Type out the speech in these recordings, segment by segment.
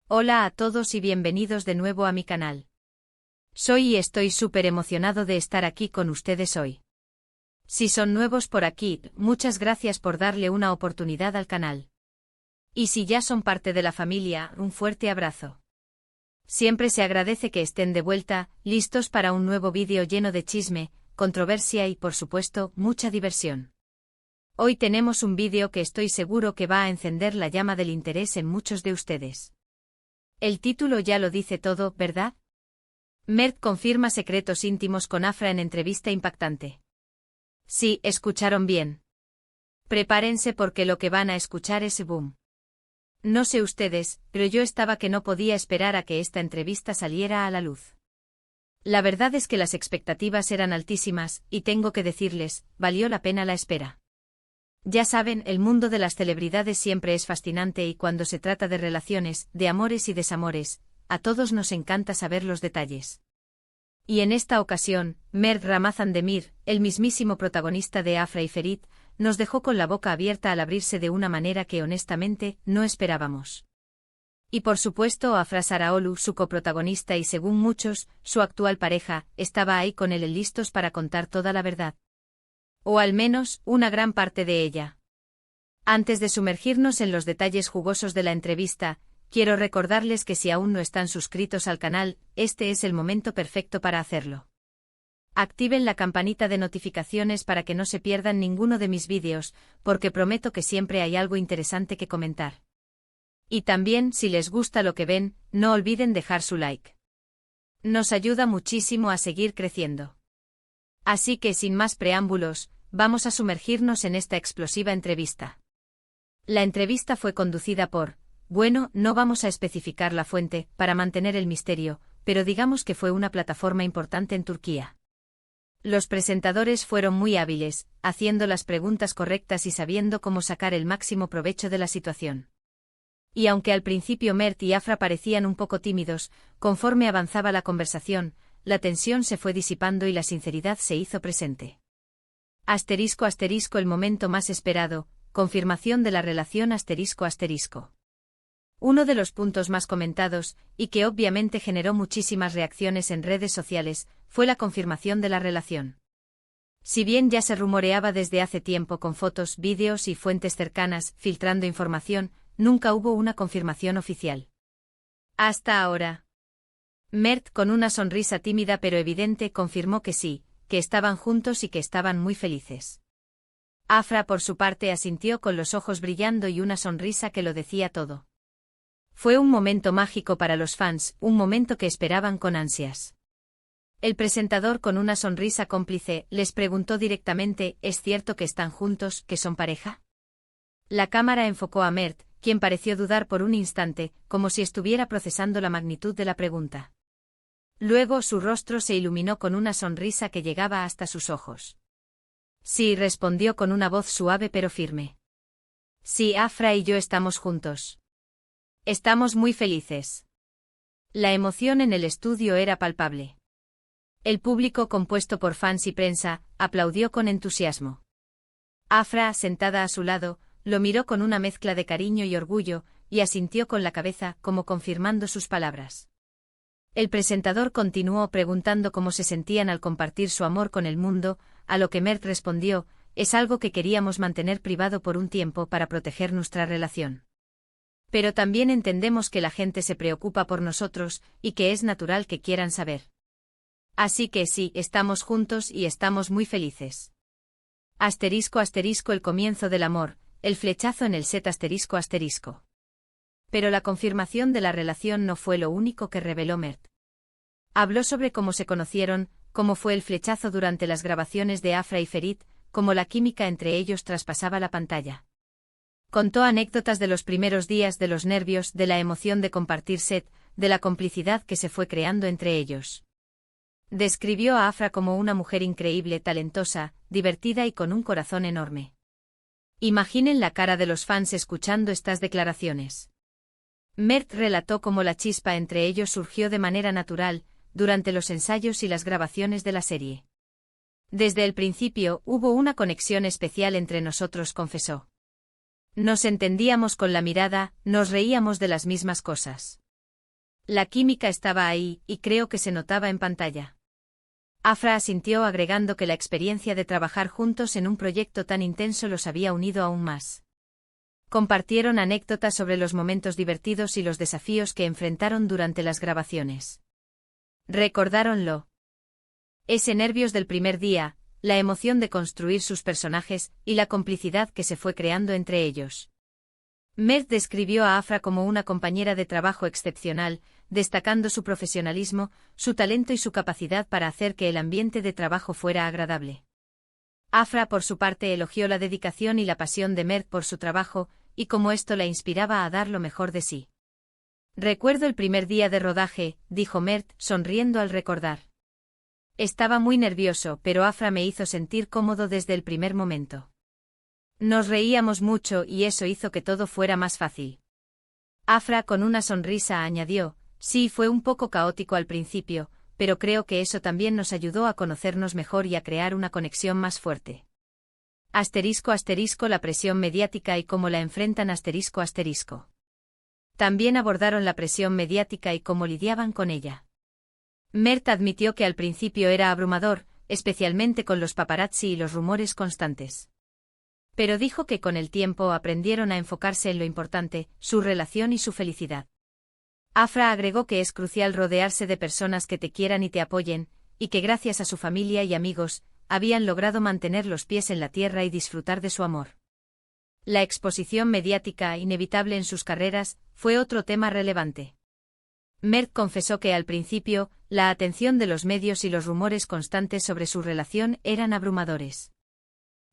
Hola a todos y bienvenidos de nuevo a mi canal. Soy y estoy súper emocionado de estar aquí con ustedes hoy. Si son nuevos por aquí, muchas gracias por darle una oportunidad al canal. Y si ya son parte de la familia, un fuerte abrazo. Siempre se agradece que estén de vuelta, listos para un nuevo vídeo lleno de chisme, controversia y por supuesto, mucha diversión. Hoy tenemos un vídeo que estoy seguro que va a encender la llama del interés en muchos de ustedes. El título ya lo dice todo, ¿verdad? Mert confirma secretos íntimos con Afra en entrevista impactante. Sí, escucharon bien. Prepárense porque lo que van a escuchar es boom. No sé ustedes, pero yo estaba que no podía esperar a que esta entrevista saliera a la luz. La verdad es que las expectativas eran altísimas, y tengo que decirles, valió la pena la espera. Ya saben, el mundo de las celebridades siempre es fascinante y cuando se trata de relaciones, de amores y desamores, a todos nos encanta saber los detalles. Y en esta ocasión, Mert Ramazan Demir, el mismísimo protagonista de Afra y Ferit, nos dejó con la boca abierta al abrirse de una manera que honestamente no esperábamos. Y por supuesto Afra Saraolu, su coprotagonista y según muchos, su actual pareja, estaba ahí con él listos para contar toda la verdad. O al menos, una gran parte de ella. Antes de sumergirnos en los detalles jugosos de la entrevista, quiero recordarles que si aún no están suscritos al canal, este es el momento perfecto para hacerlo. Activen la campanita de notificaciones para que no se pierdan ninguno de mis vídeos, porque prometo que siempre hay algo interesante que comentar. Y también, si les gusta lo que ven, no olviden dejar su like. Nos ayuda muchísimo a seguir creciendo. Así que sin más preámbulos, vamos a sumergirnos en esta explosiva entrevista. La entrevista fue conducida por, bueno, no vamos a especificar la fuente, para mantener el misterio, pero digamos que fue una plataforma importante en Turquía. Los presentadores fueron muy hábiles, haciendo las preguntas correctas y sabiendo cómo sacar el máximo provecho de la situación. Y aunque al principio Mert y Afra parecían un poco tímidos, conforme avanzaba la conversación, la tensión se fue disipando y la sinceridad se hizo presente. Asterisco el momento más esperado, confirmación de la relación asterisco. Uno de los puntos más comentados, y que obviamente generó muchísimas reacciones en redes sociales, fue la confirmación de la relación. Si bien ya se rumoreaba desde hace tiempo con fotos, vídeos y fuentes cercanas, filtrando información, nunca hubo una confirmación oficial. Hasta ahora. Mert, con una sonrisa tímida pero evidente, confirmó que sí, que estaban juntos y que estaban muy felices. Afra por su parte asintió con los ojos brillando y una sonrisa que lo decía todo. Fue un momento mágico para los fans, un momento que esperaban con ansias. El presentador con una sonrisa cómplice les preguntó directamente, ¿es cierto que están juntos, que son pareja? La cámara enfocó a Mert, quien pareció dudar por un instante, como si estuviera procesando la magnitud de la pregunta. Luego su rostro se iluminó con una sonrisa que llegaba hasta sus ojos. Sí, respondió con una voz suave pero firme. Sí, Afra y yo estamos juntos. Estamos muy felices. La emoción en el estudio era palpable. El público, compuesto por fans y prensa, aplaudió con entusiasmo. Afra, sentada a su lado, lo miró con una mezcla de cariño y orgullo, y asintió con la cabeza, como confirmando sus palabras. El presentador continuó preguntando cómo se sentían al compartir su amor con el mundo, a lo que Mert respondió, es algo que queríamos mantener privado por un tiempo para proteger nuestra relación. Pero también entendemos que la gente se preocupa por nosotros, y que es natural que quieran saber. Así que sí, estamos juntos y estamos muy felices. El comienzo del amor, el flechazo en el set ***. Pero la confirmación de la relación no fue lo único que reveló Mert. Habló sobre cómo se conocieron, cómo fue el flechazo durante las grabaciones de Afra y Ferit, cómo la química entre ellos traspasaba la pantalla. Contó anécdotas de los primeros días, de los nervios, de la emoción de compartir set, de la complicidad que se fue creando entre ellos. Describió a Afra como una mujer increíble, talentosa, divertida y con un corazón enorme. Imaginen la cara de los fans escuchando estas declaraciones. Mert relató cómo la chispa entre ellos surgió de manera natural, durante los ensayos y las grabaciones de la serie. Desde el principio hubo una conexión especial entre nosotros, confesó. Nos entendíamos con la mirada, nos reíamos de las mismas cosas. La química estaba ahí, y creo que se notaba en pantalla. Afra asintió agregando que la experiencia de trabajar juntos en un proyecto tan intenso los había unido aún más. Compartieron anécdotas sobre los momentos divertidos y los desafíos que enfrentaron durante las grabaciones. Recordáronlo. Ese nervios del primer día, la emoción de construir sus personajes y la complicidad que se fue creando entre ellos. Mert describió a Afra como una compañera de trabajo excepcional, destacando su profesionalismo, su talento y su capacidad para hacer que el ambiente de trabajo fuera agradable. Afra por su parte elogió la dedicación y la pasión de Mert por su trabajo, y cómo esto la inspiraba a dar lo mejor de sí. Recuerdo el primer día de rodaje, dijo Mert, sonriendo al recordar. Estaba muy nervioso, pero Afra me hizo sentir cómodo desde el primer momento. Nos reíamos mucho y eso hizo que todo fuera más fácil. Afra con una sonrisa añadió, sí, fue un poco caótico al principio, pero creo que eso también nos ayudó a conocernos mejor y a crear una conexión más fuerte. *** La presión mediática y cómo la enfrentan ***. También abordaron la presión mediática y cómo lidiaban con ella. Mert admitió que al principio era abrumador, especialmente con los paparazzi y los rumores constantes. Pero dijo que con el tiempo aprendieron a enfocarse en lo importante, su relación y su felicidad. Afra agregó que es crucial rodearse de personas que te quieran y te apoyen, y que gracias a su familia y amigos, habían logrado mantener los pies en la tierra y disfrutar de su amor. La exposición mediática, inevitable en sus carreras, fue otro tema relevante. Mert confesó que al principio, la atención de los medios y los rumores constantes sobre su relación eran abrumadores.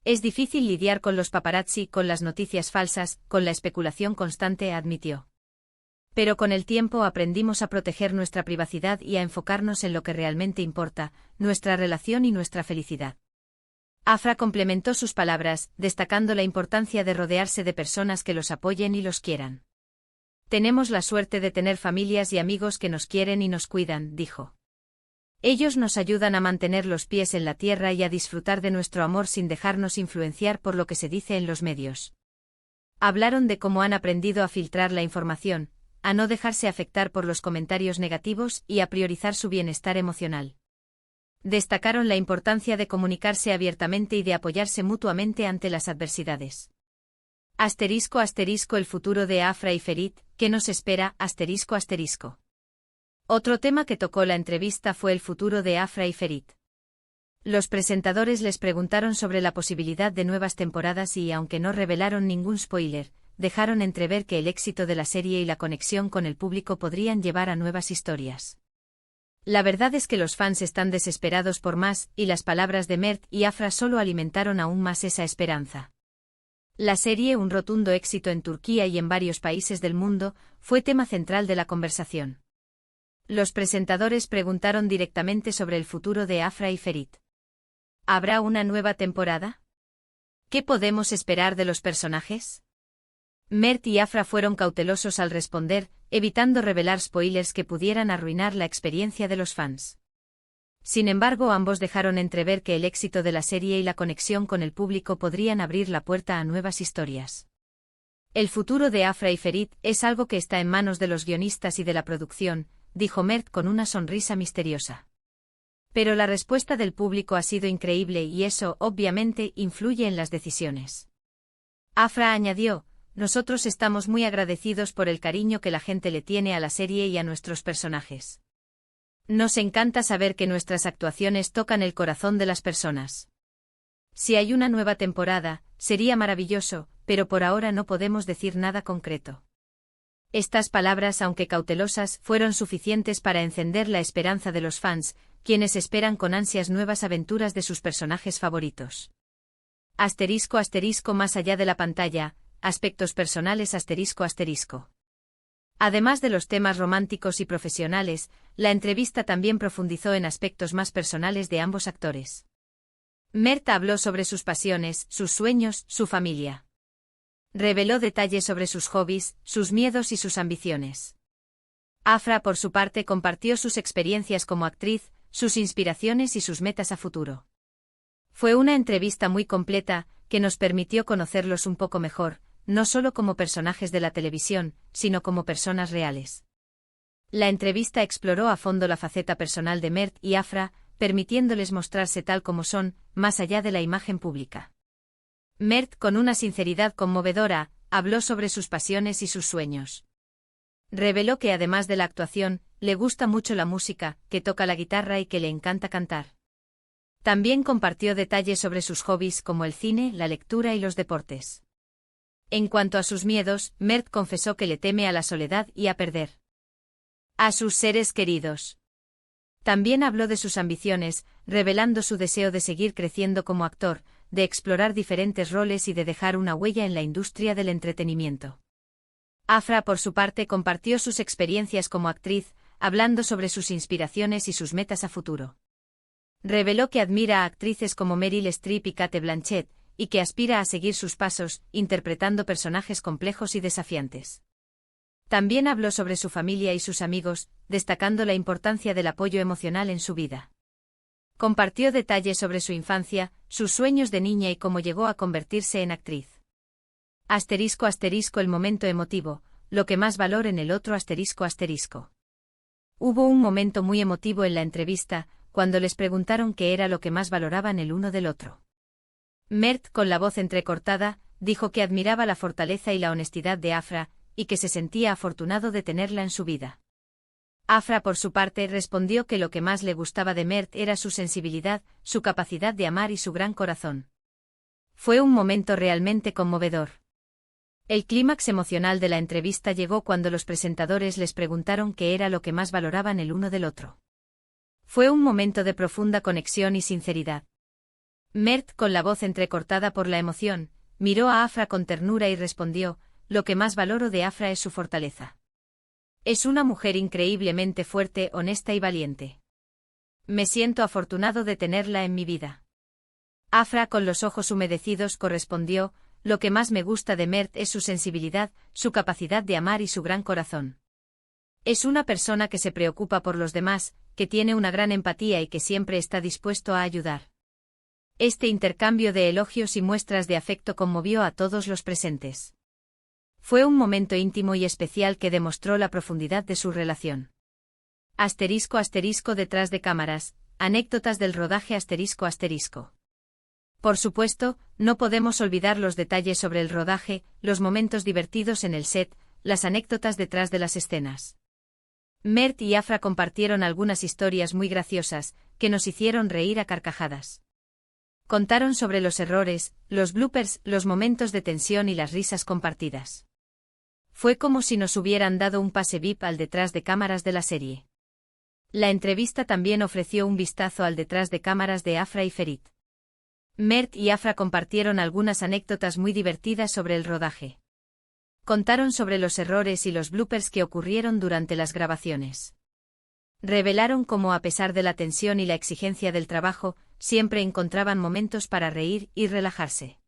Es difícil lidiar con los paparazzi, con las noticias falsas, con la especulación constante, admitió. Pero con el tiempo aprendimos a proteger nuestra privacidad y a enfocarnos en lo que realmente importa, nuestra relación y nuestra felicidad. Afra complementó sus palabras, destacando la importancia de rodearse de personas que los apoyen y los quieran. Tenemos la suerte de tener familias y amigos que nos quieren y nos cuidan, dijo. Ellos nos ayudan a mantener los pies en la tierra y a disfrutar de nuestro amor sin dejarnos influenciar por lo que se dice en los medios. Hablaron de cómo han aprendido a filtrar la información, a no dejarse afectar por los comentarios negativos y a priorizar su bienestar emocional. Destacaron la importancia de comunicarse abiertamente y de apoyarse mutuamente ante las adversidades. *** El futuro de Afra y Ferit, ¿qué nos espera? ***. Otro tema que tocó la entrevista fue el futuro de Afra y Ferit. Los presentadores les preguntaron sobre la posibilidad de nuevas temporadas y, aunque no revelaron ningún spoiler, dejaron entrever que el éxito de la serie y la conexión con el público podrían llevar a nuevas historias. La verdad es que los fans están desesperados por más, y las palabras de Mert y Afra solo alimentaron aún más esa esperanza. La serie, un rotundo éxito en Turquía y en varios países del mundo, fue tema central de la conversación. Los presentadores preguntaron directamente sobre el futuro de Afra y Ferit. ¿Habrá una nueva temporada? ¿Qué podemos esperar de los personajes? Mert y Afra fueron cautelosos al responder, evitando revelar spoilers que pudieran arruinar la experiencia de los fans. Sin embargo, ambos dejaron entrever que el éxito de la serie y la conexión con el público podrían abrir la puerta a nuevas historias. El futuro de Afra y Ferit es algo que está en manos de los guionistas y de la producción, dijo Mert con una sonrisa misteriosa. Pero la respuesta del público ha sido increíble y eso, obviamente, influye en las decisiones. Afra añadió, nosotros estamos muy agradecidos por el cariño que la gente le tiene a la serie y a nuestros personajes. Nos encanta saber que nuestras actuaciones tocan el corazón de las personas. Si hay una nueva temporada, sería maravilloso, pero por ahora no podemos decir nada concreto. Estas palabras, aunque cautelosas, fueron suficientes para encender la esperanza de los fans, quienes esperan con ansias nuevas aventuras de sus personajes favoritos. *** Más allá de la pantalla, aspectos personales ***. Además de los temas románticos y profesionales, la entrevista también profundizó en aspectos más personales de ambos actores. Mert habló sobre sus pasiones, sus sueños, su familia. Reveló detalles sobre sus hobbies, sus miedos y sus ambiciones. Afra, por su parte, compartió sus experiencias como actriz, sus inspiraciones y sus metas a futuro. Fue una entrevista muy completa, que nos permitió conocerlos un poco mejor, no solo como personajes de la televisión, sino como personas reales. La entrevista exploró a fondo la faceta personal de Mert y Afra, permitiéndoles mostrarse tal como son, más allá de la imagen pública. Mert, con una sinceridad conmovedora, habló sobre sus pasiones y sus sueños. Reveló que además de la actuación, le gusta mucho la música, que toca la guitarra y que le encanta cantar. También compartió detalles sobre sus hobbies como el cine, la lectura y los deportes. En cuanto a sus miedos, Mert confesó que le teme a la soledad y a perder a sus seres queridos. También habló de sus ambiciones, revelando su deseo de seguir creciendo como actor, de explorar diferentes roles y de dejar una huella en la industria del entretenimiento. Afra, por su parte, compartió sus experiencias como actriz, hablando sobre sus inspiraciones y sus metas a futuro. Reveló que admira a actrices como Meryl Streep y Cate Blanchett, y que aspira a seguir sus pasos, interpretando personajes complejos y desafiantes. También habló sobre su familia y sus amigos, destacando la importancia del apoyo emocional en su vida. Compartió detalles sobre su infancia, sus sueños de niña y cómo llegó a convertirse en actriz. *** El momento emotivo, lo que más valor en el otro ***. Hubo un momento muy emotivo en la entrevista, cuando les preguntaron qué era lo que más valoraban el uno del otro. Mert, con la voz entrecortada, dijo que admiraba la fortaleza y la honestidad de Afra, y que se sentía afortunado de tenerla en su vida. Afra, por su parte, respondió que lo que más le gustaba de Mert era su sensibilidad, su capacidad de amar y su gran corazón. Fue un momento realmente conmovedor. El clímax emocional de la entrevista llegó cuando los presentadores les preguntaron qué era lo que más valoraban el uno del otro. Fue un momento de profunda conexión y sinceridad. Mert, con la voz entrecortada por la emoción, miró a Afra con ternura y respondió: «Lo que más valoro de Afra es su fortaleza. Es una mujer increíblemente fuerte, honesta y valiente. Me siento afortunado de tenerla en mi vida». Afra, con los ojos humedecidos, correspondió: «Lo que más me gusta de Mert es su sensibilidad, su capacidad de amar y su gran corazón. Es una persona que se preocupa por los demás, que tiene una gran empatía y que siempre está dispuesto a ayudar». Este intercambio de elogios y muestras de afecto conmovió a todos los presentes. Fue un momento íntimo y especial que demostró la profundidad de su relación. *** Detrás de cámaras, anécdotas del rodaje ***. Por supuesto, no podemos olvidar los detalles sobre el rodaje, los momentos divertidos en el set, las anécdotas detrás de las escenas. Mert y Afra compartieron algunas historias muy graciosas, que nos hicieron reír a carcajadas. Contaron sobre los errores, los bloopers, los momentos de tensión y las risas compartidas. Fue como si nos hubieran dado un pase VIP al detrás de cámaras de la serie. La entrevista también ofreció un vistazo al detrás de cámaras de Afra y Ferit. Mert y Afra compartieron algunas anécdotas muy divertidas sobre el rodaje. Contaron sobre los errores y los bloopers que ocurrieron durante las grabaciones. Revelaron cómo, a pesar de la tensión y la exigencia del trabajo, siempre encontraban momentos para reír y relajarse.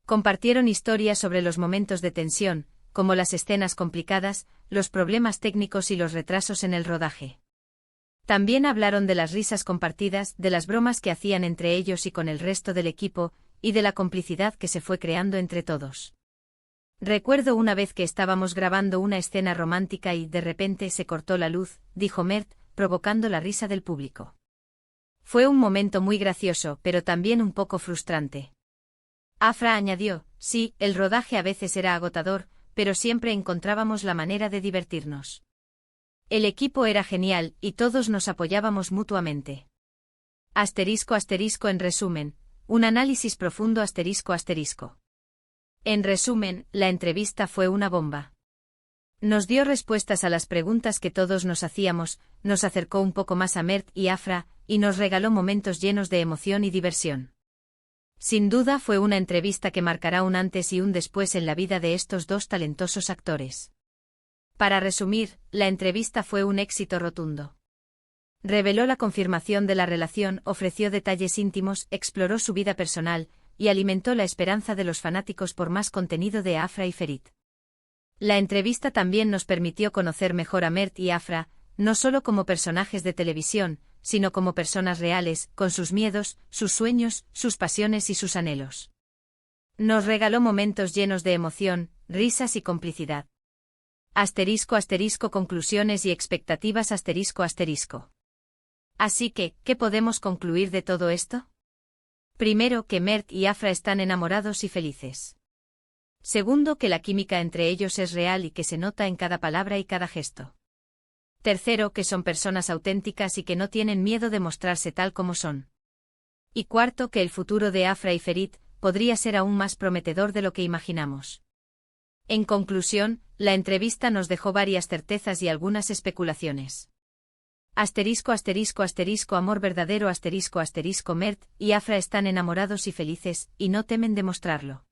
Compartieron historias sobre los momentos de tensión, como las escenas complicadas, los problemas técnicos y los retrasos en el rodaje. También hablaron de las risas compartidas, de las bromas que hacían entre ellos y con el resto del equipo, y de la complicidad que se fue creando entre todos. «Recuerdo una vez que estábamos grabando una escena romántica y de repente se cortó la luz», dijo Mert, provocando la risa del público. «Fue un momento muy gracioso, pero también un poco frustrante». Afra añadió: «Sí, el rodaje a veces era agotador, pero siempre encontrábamos la manera de divertirnos. El equipo era genial, y todos nos apoyábamos mutuamente». En resumen, un análisis profundo ***. En resumen, la entrevista fue una bomba. Nos dio respuestas a las preguntas que todos nos hacíamos, nos acercó un poco más a Mert y Afra, y nos regaló momentos llenos de emoción y diversión. Sin duda fue una entrevista que marcará un antes y un después en la vida de estos dos talentosos actores. Para resumir, la entrevista fue un éxito rotundo. Reveló la confirmación de la relación, ofreció detalles íntimos, exploró su vida personal, y alimentó la esperanza de los fanáticos por más contenido de Afra y Ferit. La entrevista también nos permitió conocer mejor a Mert y Afra, no solo como personajes de televisión, sino como personas reales, con sus miedos, sus sueños, sus pasiones y sus anhelos. Nos regaló momentos llenos de emoción, risas y complicidad. Asterisco asterisco conclusiones y expectativas asterisco asterisco. Así que, ¿qué podemos concluir de todo esto? Primero, que Mert y Afra están enamorados y felices. Segundo, que la química entre ellos es real y que se nota en cada palabra y cada gesto. Tercero, que son personas auténticas y que no tienen miedo de mostrarse tal como son. Y cuarto, que el futuro de Afra y Ferit podría ser aún más prometedor de lo que imaginamos. En conclusión, la entrevista nos dejó varias certezas y algunas especulaciones. Asterisco asterisco asterisco amor verdadero asterisco asterisco Mert y Afra están enamorados y felices, y no temen demostrarlo.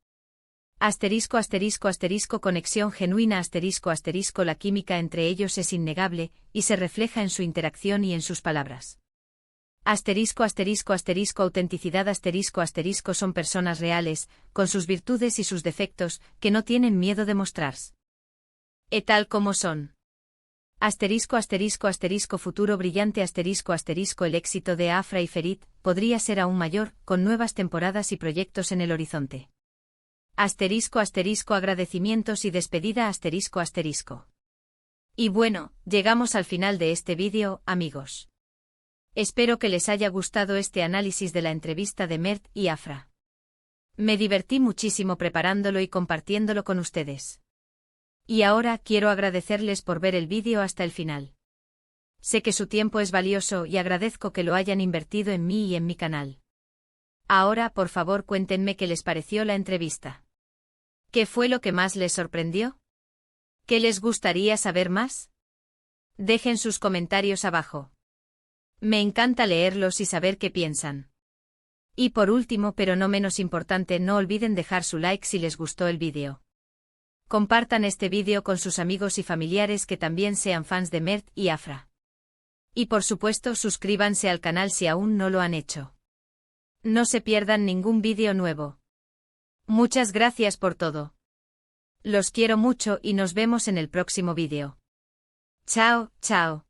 Asterisco asterisco asterisco conexión genuina asterisco asterisco la química entre ellos es innegable, y se refleja en su interacción y en sus palabras. Asterisco asterisco asterisco autenticidad asterisco asterisco son personas reales, con sus virtudes y sus defectos, que no tienen miedo de mostrarse. Tal como son. Asterisco asterisco asterisco futuro brillante asterisco asterisco el éxito de Afra y Ferit podría ser aún mayor, con nuevas temporadas y proyectos en el horizonte. Asterisco asterisco agradecimientos y despedida asterisco asterisco. Y bueno, llegamos al final de este vídeo, amigos. Espero que les haya gustado este análisis de la entrevista de Mert y Afra. Me divertí muchísimo preparándolo y compartiéndolo con ustedes. Y ahora quiero agradecerles por ver el vídeo hasta el final. Sé que su tiempo es valioso y agradezco que lo hayan invertido en mí y en mi canal. Ahora, por favor, cuéntenme qué les pareció la entrevista. ¿Qué fue lo que más les sorprendió? ¿Qué les gustaría saber más? Dejen sus comentarios abajo. Me encanta leerlos y saber qué piensan. Y por último, pero no menos importante, no olviden dejar su like si les gustó el vídeo. Compartan este vídeo con sus amigos y familiares que también sean fans de Mert y Afra. Y por supuesto, suscríbanse al canal si aún no lo han hecho. No se pierdan ningún vídeo nuevo. Muchas gracias por todo. Los quiero mucho y nos vemos en el próximo vídeo. Chao, chao.